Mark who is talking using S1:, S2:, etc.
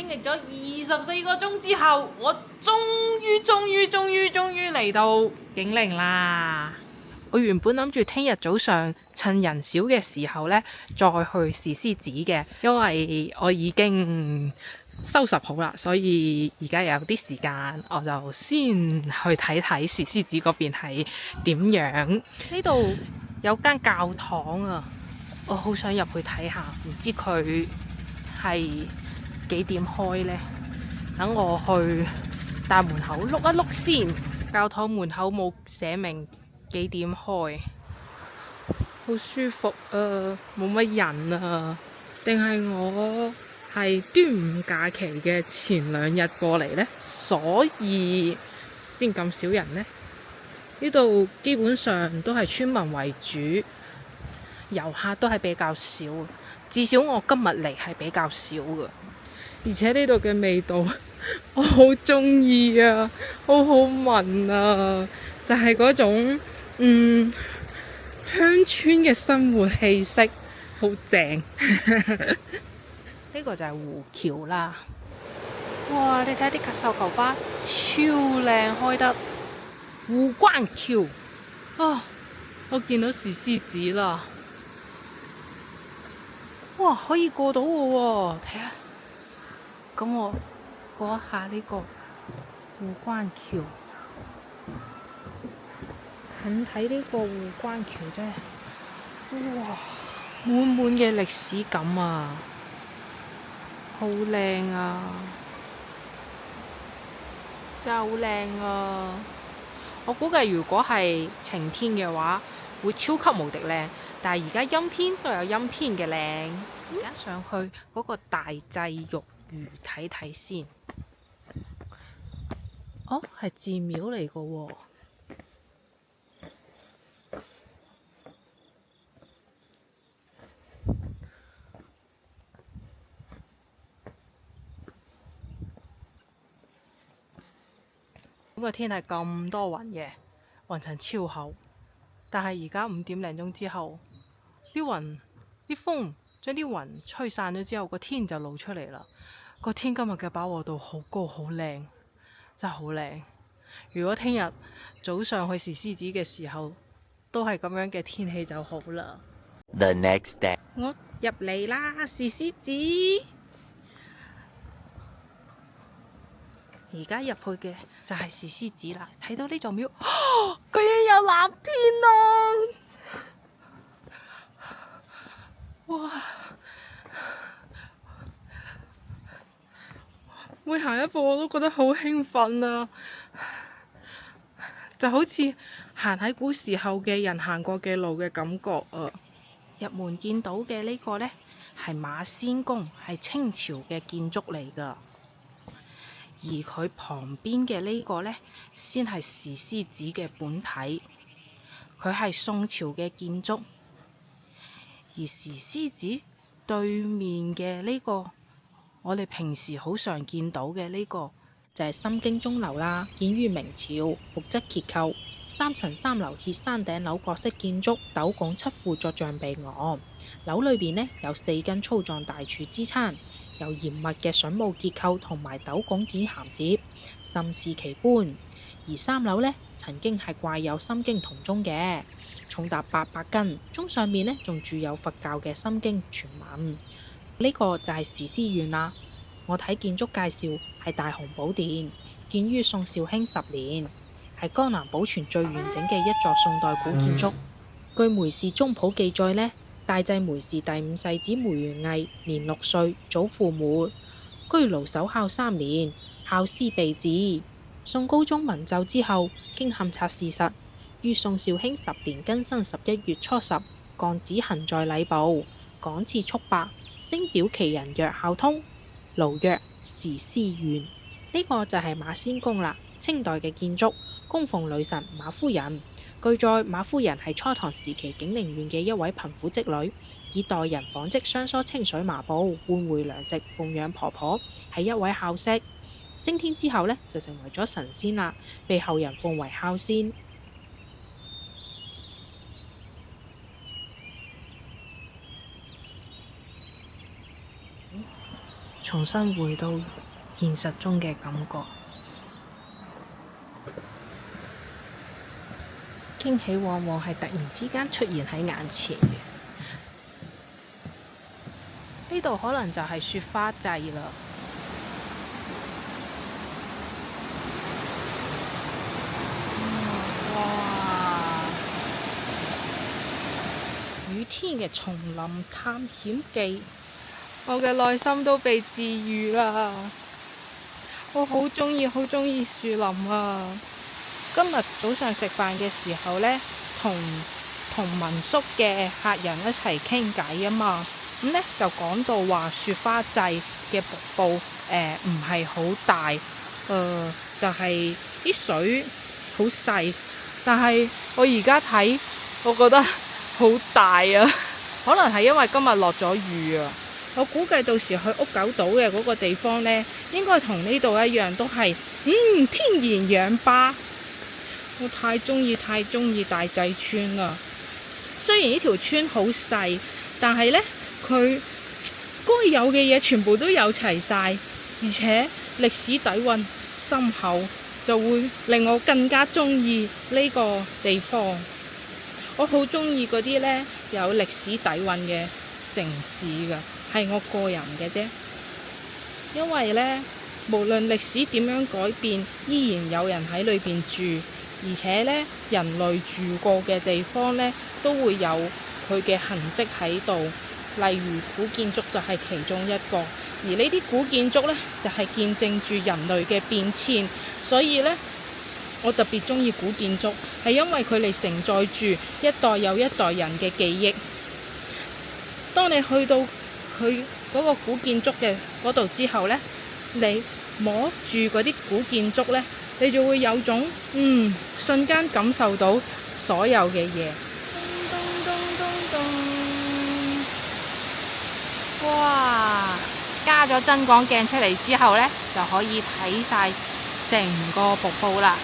S1: 經歷咗24個鐘之後，我終於嚟到景陵啦！我原本諗住聽日早上趁人少嘅時候呢，再去石獅子嘅，因為我已經收拾好啦，所以而家有啲時間，我就先去睇睇石獅子嗰邊係點樣。呢度有間教堂啊，我好想入去睇下，唔知佢係幾點開呢？等我去大門口碌一碌先。教堂門口冇寫明幾點開，好舒服啊，冇乜人啊。定係我係端午假期嘅前2日過嚟呢，所以先咁少人呢？呢度基本上都係村民為主，遊客都係比較少。至少我今日嚟係比較少㗎。而且呢度嘅味道我好中意啊，好好聞啊，就係嗰種鄉村嘅生活氣息，好正。呢個就係湖橋啦。哇！你睇下啲繡球花超靚，開得湖關橋啊！我見到石獅子啦。哇！可以過到嘅喎，睇下。咁我過一下呢個湖關橋，近睇呢個湖關橋真係，哇！滿滿嘅歷史感啊，好靚啊，真係好靚啊！我估計如果係晴天嘅話，會超級無敵靚，但係而家陰天都有陰天嘅靚。而家上去嗰個大祭玉魚睇睇先。哦，係寺廟嚟嘅喎。咁個天係咁多雲嘅，雲層超厚。但係而家5點零鐘之後，啲風將啲雲吹散咗之後，個天就露出嚟啦。個天今日嘅飽和度好高，好靚，真係好靚。如果聽日早上去石獅子嘅時候都係咁樣嘅天氣就好啦。
S2: The next day，
S1: 我入嚟啦，石獅子。而家入去嘅就係石獅子啦。睇到呢座廟，居然有藍天啊！哇！每行一步我都覺得好興奮啊！就好似行喺古時候嘅人行過嘅路嘅感覺啊！入門見到嘅呢個呢，係馬仙宮，係清朝嘅建築嚟㗎。而佢旁邊嘅呢個呢，先係石獅子嘅本體。佢係宋朝嘅建築。而石獅子對面嘅呢個，我哋平時好常見到嘅呢個，就係心經鐘樓啦，建於明朝，木質結構，3層3樓歇山頂樓閣式建築，斗拱7副作象備昂。樓裏邊呢，有4根粗壯大柱支撐，有嚴密嘅榫卯結構同埋斗拱件銜接，甚是奇觀。而3樓呢，曾經係掛有心經銅鐘嘅，重達800斤，鐘上面呢，仲鑄有佛教嘅心經全文。呢個就係石獅院啦。我睇建築介紹係大雄寶殿，建於宋紹興10年，係江南保存最完整嘅一座宋代古建築。據梅氏宗譜記載呢，大祭梅氏第5世子梅元毅年6歲，祖父沒，居盧守孝3年，孝師被誅。宋高宗文奏之後，經勘察事實，於宋紹興10年庚申11月初10，降旨行在禮部，港次速帛，星表其人曰孝通，盧曰石獅院。呢個就係馬仙宮啦，清代嘅建築，供奉女神馬夫人。據載馬夫人係初唐時期景陵縣嘅一位貧苦織女，以代人紡織雙梳清水麻布換回糧食奉養婆婆，係一位孝媳。升天之後呢，就成為咗神仙啦，被後人奉為孝仙。重新回到現實中嘅感覺。驚喜往往係突然之間出現喺眼前嘅。呢度可能就係雪花祭啦。哇！雨天嘅叢林探險記，我嘅內心都被治癒啦。我好鍾意樹林啊！今日早上食飯嘅時候呢，同民宿嘅客人一齊傾偈啊嘛，咁呢就講到話雪花祭嘅瀑布唔係好大，就係啲水好細，但係我而家睇，我覺得好大啊！可能係因為今日落咗雨啊。我估計到時去屋久島嘅嗰個地方呢，應該同呢度一樣，都係天然氧吧。我太鍾意大濟村啦！雖然呢條村好細，但係呢，佢該有嘅嘢全部都有齊晒，而且歷史底蘊深厚，就會令我更加鍾意呢個地方。我好鍾意嗰啲呢有歷史底蘊嘅城市㗎，係我個人嘅啫。因為呢，無論歷史點樣改變，依然有人喺裏邊住。而且呢，人類住過嘅地方呢，都會有佢嘅痕跡喺度。例如古建築就係其中一個，而呢啲古建築呢，就係見證住人類嘅變遷。所以呢，我特別鍾意古建築，係因為佢哋承載住一代又一代人嘅記憶。當你去到佢嗰個古建築嘅嗰度之後呢，你摸住嗰啲古建築呢，你就會有種瞬間感受到所有嘅嘢。哇！加咗增廣鏡出嚟之後呢，就可以睇晒成個瀑布啦。